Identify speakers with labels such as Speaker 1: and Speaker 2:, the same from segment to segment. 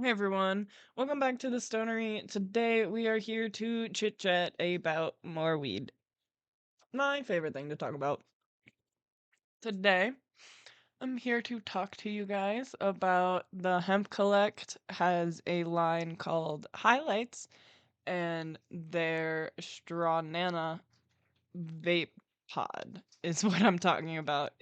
Speaker 1: Hey everyone, welcome back to the Stonery. Today we are here to chit chat about more weed. My favorite thing to talk about. Today, I'm here to talk to you guys about the Hemp Collect has a line called HiLites and their Strawnanna vape pod is what I'm talking about.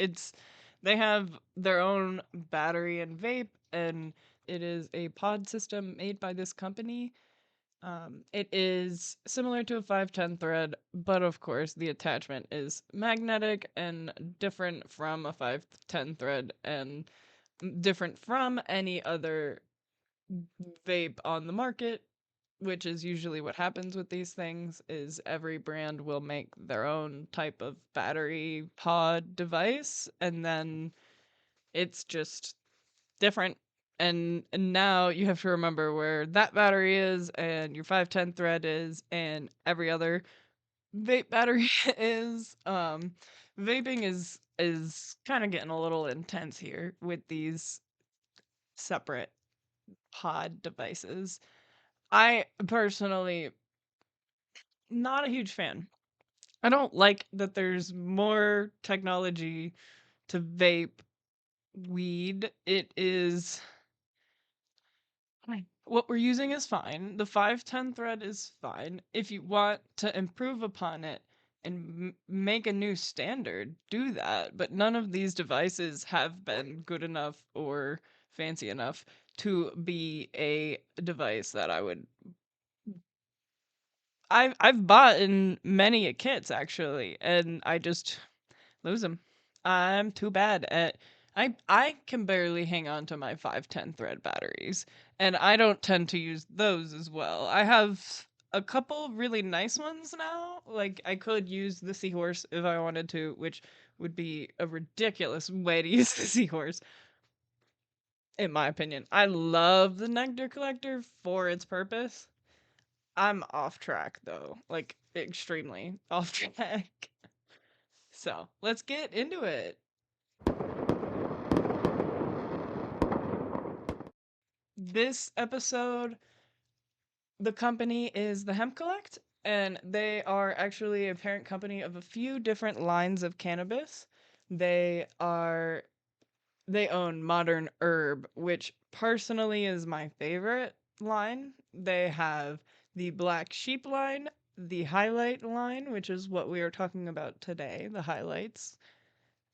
Speaker 1: They have their own battery and vape, and it is a pod system made by this company. It is similar to a 510 thread, but of course the attachment is magnetic and different from a 510 thread and different from any other vape on the market, which is usually what happens with these things is every brand will make their own type of battery pod device and then it's just different. And now you have to remember where that battery is and your 510 thread is and every other vape battery is. Vaping is kind of getting a little intense here with these separate pod devices. I personally not a huge fan. I don't like that there's more technology to vape weed. It is what we're using is fine. The 510 thread is fine. If you want to improve upon it and make a new standard, do that. But none of these devices have been good enough or fancy enough to be a device that I've bought in many kits actually, and I just lose them. I'm too bad at I can barely hang on to my 510 thread batteries, and I don't tend to use those as well. I have a couple really nice ones now. Like I could use the seahorse if I wanted to, which would be a ridiculous way to use the seahorse, in my opinion. I love the nectar collector for its purpose. I'm off track though, like extremely off track. So let's get into it. This episode, the company is the Hemp Collect, and they are actually a parent company of a few different lines of cannabis. They are they own Modern Herb, which personally is my favorite line. They have the Black Sheep line, the Highlight line, which is what we are talking about today, the highlights.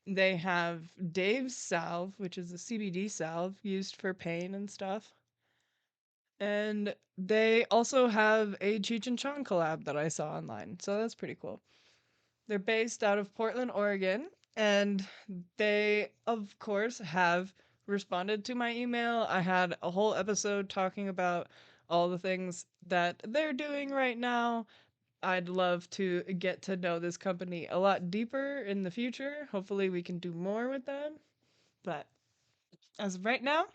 Speaker 1: They have Dave's salve, which is a CBD salve used for pain and stuff. And they also have a Cheech and Chong collab that I saw online. So that's pretty cool. They're based out of Portland, Oregon, and they, of course, have responded to my email. I had a whole episode talking about all the things that they're doing right now. I'd love to get to know this company a lot deeper in the future. Hopefully, we can do more with them. But as of right now,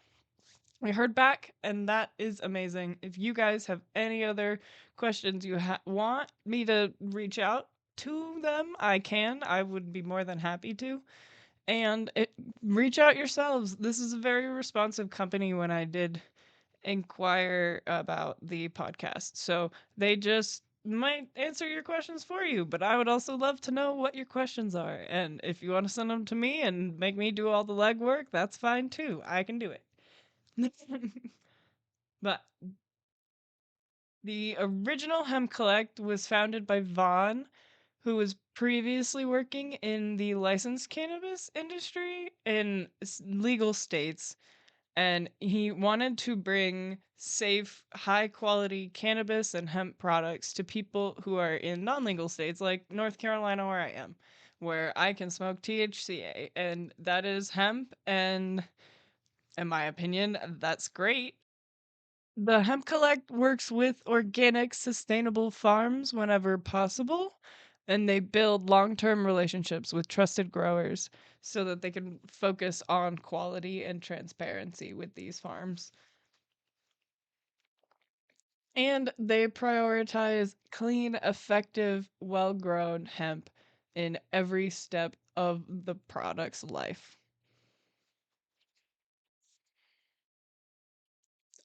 Speaker 1: we heard back, and that is amazing. If you guys have any other questions you want me to reach out to them, I can. I would be more than happy to. And reach out yourselves. This is a very responsive company when I did inquire about the podcast. So they just might answer your questions for you, but I would also love to know what your questions are. And if you want to send them to me and make me do all the legwork, that's fine too. I can do it. But the original Hemp Collect was founded by Vaughn, who was previously working in the licensed cannabis industry in legal states, and he wanted to bring safe, high quality cannabis and hemp products to people who are in non legal states like North Carolina, where I am, where I can smoke THCA, and that is hemp, and in my opinion, that's great. The Hemp Collect works with organic, sustainable farms whenever possible, and they build long term relationships with trusted growers so that they can focus on quality and transparency with these farms. And they prioritize clean, effective, well grown hemp in every step of the product's life.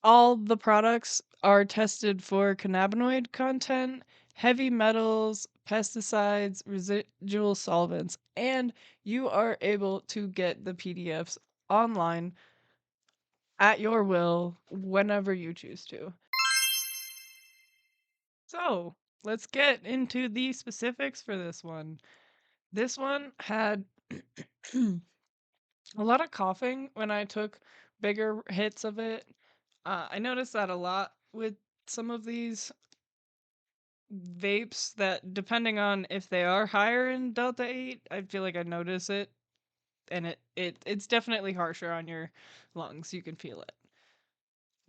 Speaker 1: all the products are tested for cannabinoid content, heavy metals, pesticides, residual solvents, and you are able to get the PDFs online at your will whenever you choose to. So, let's get into the specifics for this one. This one had a lot of coughing when I took bigger hits of it. I noticed that a lot with some of these vapes that depending on if they are higher in delta 8, I feel like I notice it and it's definitely harsher on your lungs. You can feel it.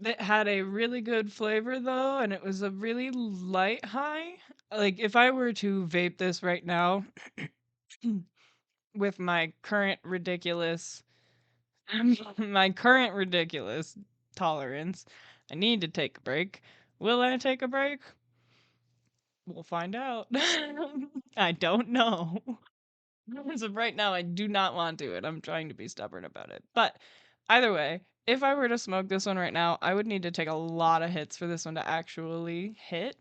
Speaker 1: It had a really good flavor though, and it was a really light high. Like if I were to vape this right now with my current ridiculous tolerance, I need to take a break. Will I take a break? We'll find out. I don't know. As of right now, I do not want to, and I'm trying to be stubborn about it. But either way, if I were to smoke this one right now, I would need to take a lot of hits for this one to actually hit.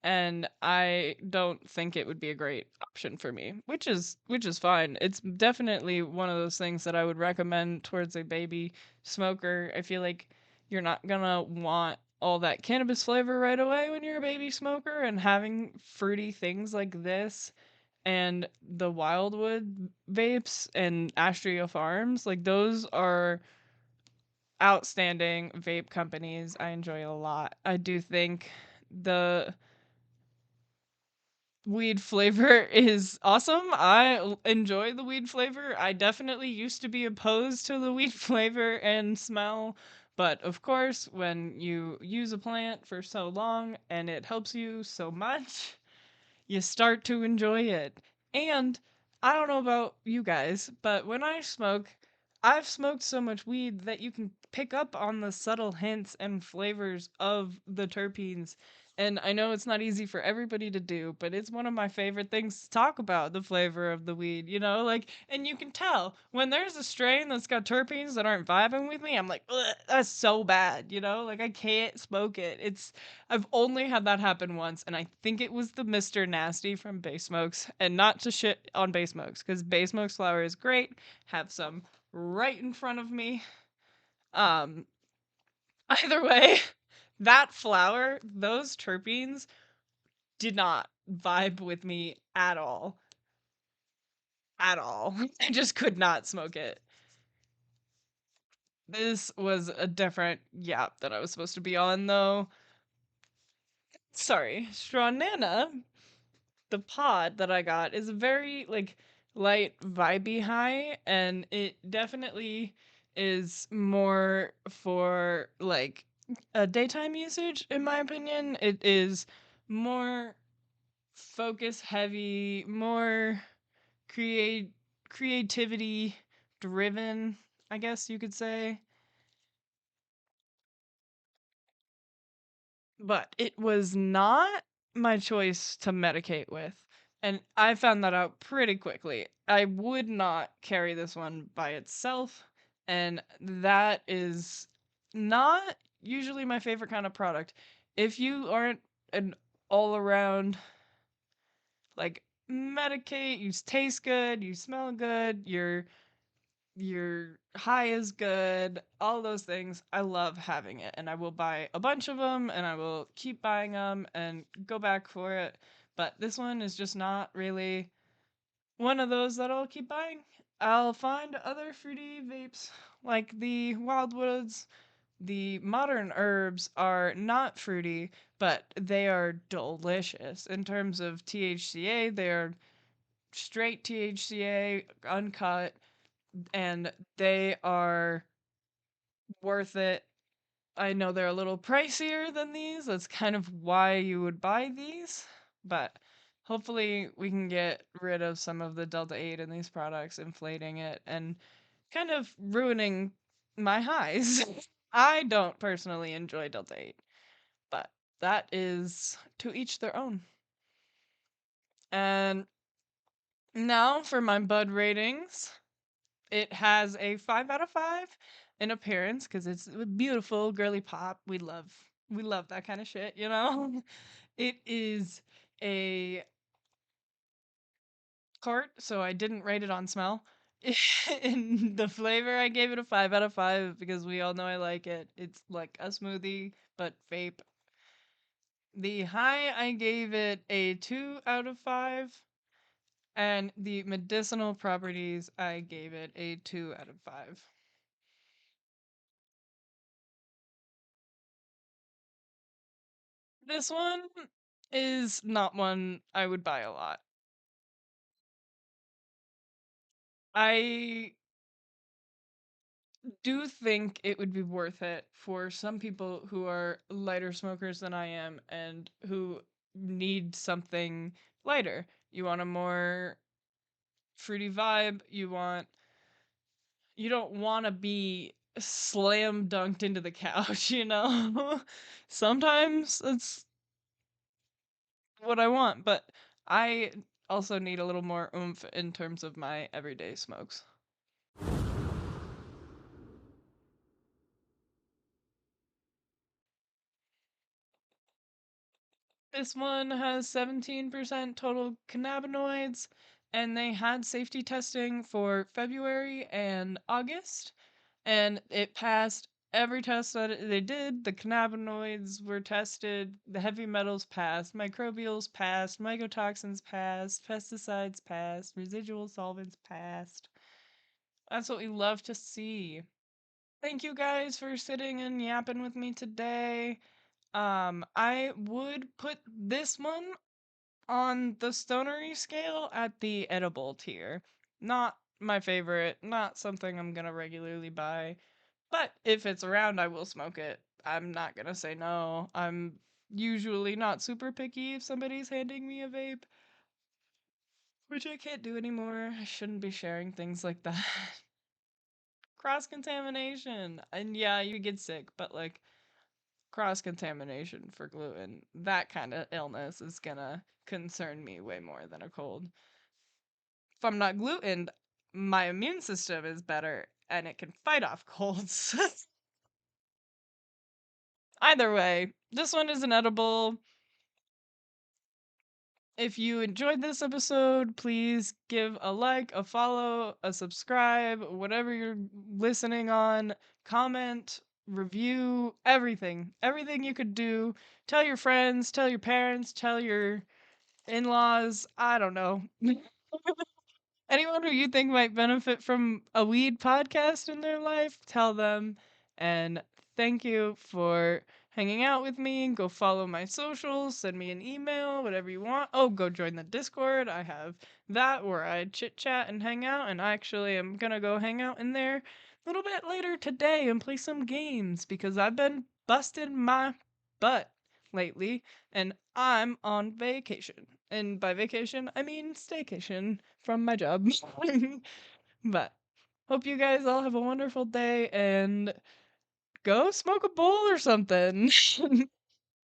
Speaker 1: And I don't think it would be a great option for me, which is fine. It's definitely one of those things that I would recommend towards a baby smoker. I feel like you're not gonna want all that cannabis flavor right away when you're a baby smoker, and having fruity things like this and the Wildwood vapes and Astria Farms, like those are outstanding vape companies. I enjoy a lot. I do think the weed flavor is awesome. Enjoy the weed flavor. I definitely used to be opposed to the weed flavor and smell, but of course, when you use a plant for so long and it helps you so much, you start to enjoy it. And I don't know about you guys, but when I've smoked so much weed that you can pick up on the subtle hints and flavors of the terpenes. And I know it's not easy for everybody to do, but it's one of my favorite things to talk about, the flavor of the weed, like, and you can tell when there's a strain that's got terpenes that aren't vibing with me, I'm like, "Ugh, that's so bad, like I can't smoke it. I've only had that happen once, and I think it was the Mr. Nasty from Bay Smokes. And not to shit on Bay Smokes, because Bay Smokes flower is great. Have some right in front of me. Um, Either way, that flower, those terpenes, did not vibe with me at all. At all. I just could not smoke it. This was a different yap that I was supposed to be on, though. Sorry, Strawnanna, the pod that I got is a very like light vibey high, and it definitely is more for like a daytime usage in my opinion. It is more focus heavy, more create creativity driven, I guess you could say. But it was not my choice to medicate with, and I found that out pretty quickly. I would not carry this one by itself, and that is not usually my favorite kind of product. If you aren't an all-around, like, medicate, you taste good, you smell good, your high is good, all those things. I love having it, and I will buy a bunch of them, and I will keep buying them and go back for it. But this one is just not really one of those that I'll keep buying. I'll find other fruity vapes like the Wildwoods. The modern herbs are not fruity, but they are delicious. In terms of THCA, they are straight THCA, uncut, and they are worth it. I know they're a little pricier than these. That's kind of why you would buy these, but hopefully we can get rid of some of the Delta 8 in these products, inflating it and kind of ruining my highs. I don't personally enjoy Delta 8, but that is to each their own. And now for my bud ratings. It has a 5 out of 5. in appearance because it's a beautiful girly pop. We love that kind of shit, you know? It is a cart, so I didn't rate it on smell. In the flavor, I gave it a 5 out of 5 because we all know I like it. It's like a smoothie, but vape. The high, I gave it a 2 out of 5. And the medicinal properties, I gave it a 2 out of 5. This one is not one I would buy a lot. I do think it would be worth it for some people who are lighter smokers than I am and who need something lighter. You want a more fruity vibe, you don't want to be slam dunked into the couch, you know? Sometimes it's what I want, but I also need a little more oomph in terms of my everyday smokes. This one has 17% total cannabinoids, and they had safety testing for February and August, and it passed every test that they did. The cannabinoids were tested, the heavy metals passed, microbials passed, mycotoxins passed, pesticides passed, residual solvents passed. That's what we love to see. Thank you guys for sitting and yapping with me today. I would put this one on the stonery scale at the edible tier. Not my favorite, not something I'm gonna regularly buy, but if it's around, I will smoke it. I'm not gonna say no. I'm usually not super picky if somebody's handing me a vape, which I can't do anymore. I shouldn't be sharing things like that. Cross contamination. And yeah, you get sick, but like cross contamination for gluten, that kind of illness is gonna concern me way more than a cold. If I'm not gluten, my immune system is better and it can fight off colds. Either way, this one is an edible. If you enjoyed this episode, please give a like, a follow, a subscribe, whatever you're listening on, comment, review, everything. Everything you could do. Tell your friends, tell your parents, tell your in laws. I don't know. Anyone who you think might benefit from a weed podcast in their life, tell them. And thank you for hanging out with me. Go follow my socials, send me an email, whatever you want. Oh, go join the Discord. I have that where I chit chat and hang out. And I actually am going to go hang out in there a little bit later today and play some games because I've been busting my butt lately and I'm on vacation. And by vacation, I mean staycation from my job. But hope you guys all have a wonderful day and go smoke a bowl or something.